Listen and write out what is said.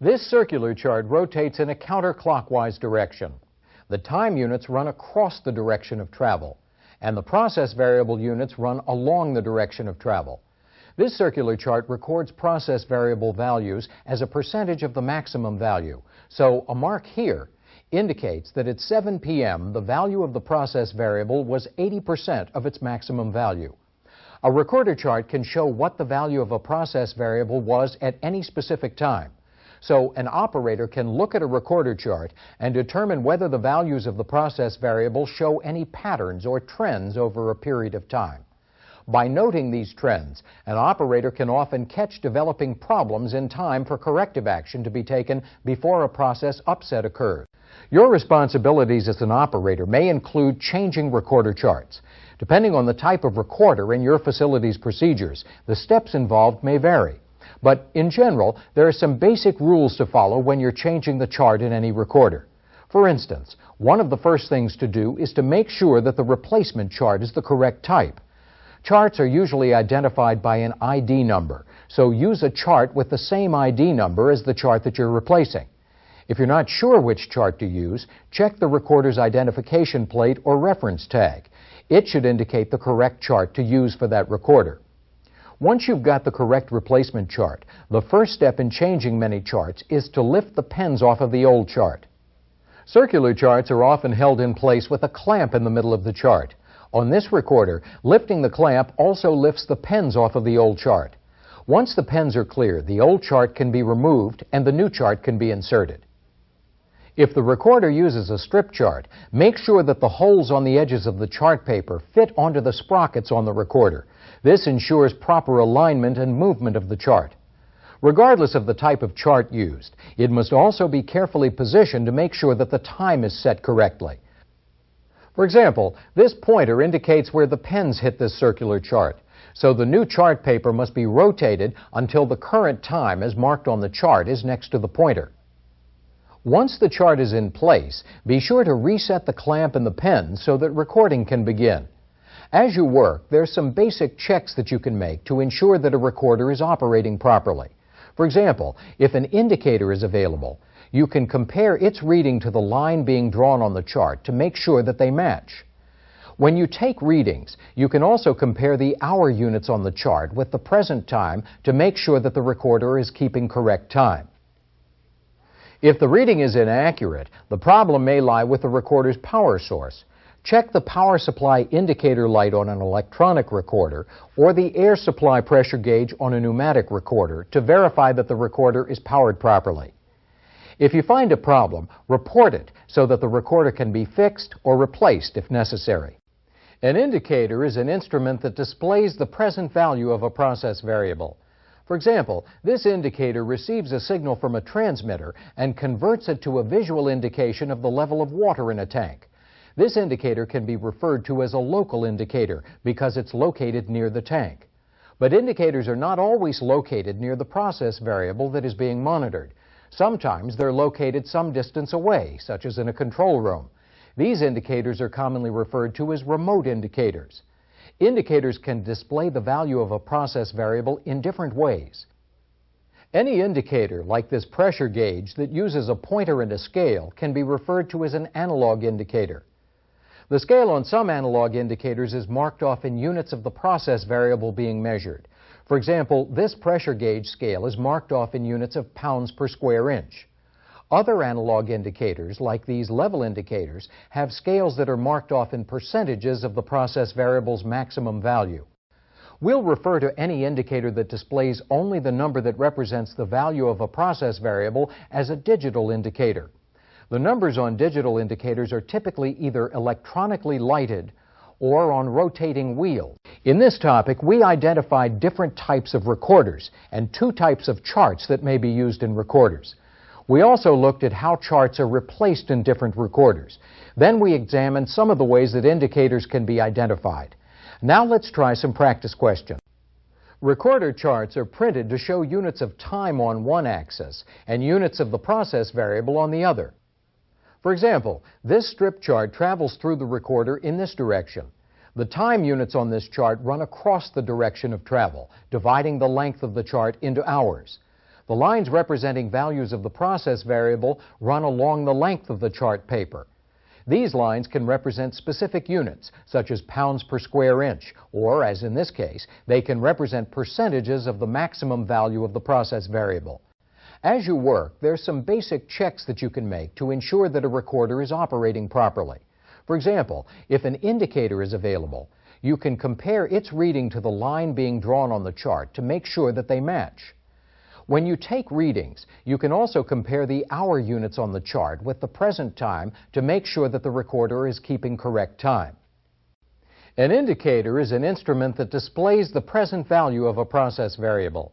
This circular chart rotates in a counterclockwise direction. The time units run across the direction of travel, and the process variable units run along the direction of travel. This circular chart records process variable values as a percentage of the maximum value, so a mark here indicates that at 7 p.m. the value of the process variable was 80% of its maximum value. A recorder chart can show what the value of a process variable was at any specific time. So an operator can look at a recorder chart and determine whether the values of the process variable show any patterns or trends over a period of time. By noting these trends, an operator can often catch developing problems in time for corrective action to be taken before a process upset occurs. Your responsibilities as an operator may include changing recorder charts. Depending on the type of recorder and your facility's procedures, the steps involved may vary. But in general, there are some basic rules to follow when you're changing the chart in any recorder. For instance, one of the first things to do is to make sure that the replacement chart is the correct type. Charts are usually identified by an ID number, so use a chart with the same ID number as the chart that you're replacing. If you're not sure which chart to use, check the recorder's identification plate or reference tag. It should indicate the correct chart to use for that recorder. Once you've got the correct replacement chart, the first step in changing many charts is to lift the pens off of the old chart. Circular charts are often held in place with a clamp in the middle of the chart. On this recorder, lifting the clamp also lifts the pens off of the old chart. Once the pens are clear, the old chart can be removed and the new chart can be inserted. If the recorder uses a strip chart, make sure that the holes on the edges of the chart paper fit onto the sprockets on the recorder. This ensures proper alignment and movement of the chart. Regardless of the type of chart used, it must also be carefully positioned to make sure that the time is set correctly. For example, this pointer indicates where the pens hit this circular chart, so the new chart paper must be rotated until the current time as marked on the chart is next to the pointer. Once the chart is in place, be sure to reset the clamp and the pens so that recording can begin. As you work, there are some basic checks that you can make to ensure that a recorder is operating properly. For example, if an indicator is available, you can compare its reading to the line being drawn on the chart to make sure that they match. When you take readings, you can also compare the hour units on the chart with the present time to make sure that the recorder is keeping correct time. If the reading is inaccurate, the problem may lie with the recorder's power source. Check the power supply indicator light on an electronic recorder or the air supply pressure gauge on a pneumatic recorder to verify that the recorder is powered properly. If you find a problem, report it so that the recorder can be fixed or replaced if necessary. An indicator is an instrument that displays the present value of a process variable. For example, this indicator receives a signal from a transmitter and converts it to a visual indication of the level of water in a tank. This indicator can be referred to as a local indicator because it's located near the tank. But indicators are not always located near the process variable that is being monitored. Sometimes they're located some distance away, such as in a control room. These indicators are commonly referred to as remote indicators. Indicators can display the value of a process variable in different ways. Any indicator, like this pressure gauge that uses a pointer and a scale, can be referred to as an analog indicator. The scale on some analog indicators is marked off in units of the process variable being measured. For example, this pressure gauge scale is marked off in units of pounds per square inch. Other analog indicators, like these level indicators, have scales that are marked off in percentages of the process variable's maximum value. We'll refer to any indicator that displays only the number that represents the value of a process variable as a digital indicator. The numbers on digital indicators are typically either electronically lighted or on rotating wheels. In this topic, we identified different types of recorders and two types of charts that may be used in recorders. We also looked at how charts are replaced in different recorders. Then we examined some of the ways that indicators can be identified. Now let's try some practice questions. Recorder charts are printed to show units of time on one axis and units of the process variable on the other. For example, this strip chart travels through the recorder in this direction. The time units on this chart run across the direction of travel, dividing the length of the chart into hours. The lines representing values of the process variable run along the length of the chart paper. These lines can represent specific units, such as pounds per square inch, or, as in this case, they can represent percentages of the maximum value of the process variable. As you work, there's some basic checks that you can make to ensure that a recorder is operating properly. For example, if an indicator is available, you can compare its reading to the line being drawn on the chart to make sure that they match. When you take readings, you can also compare the hour units on the chart with the present time to make sure that the recorder is keeping correct time. An indicator is an instrument that displays the present value of a process variable.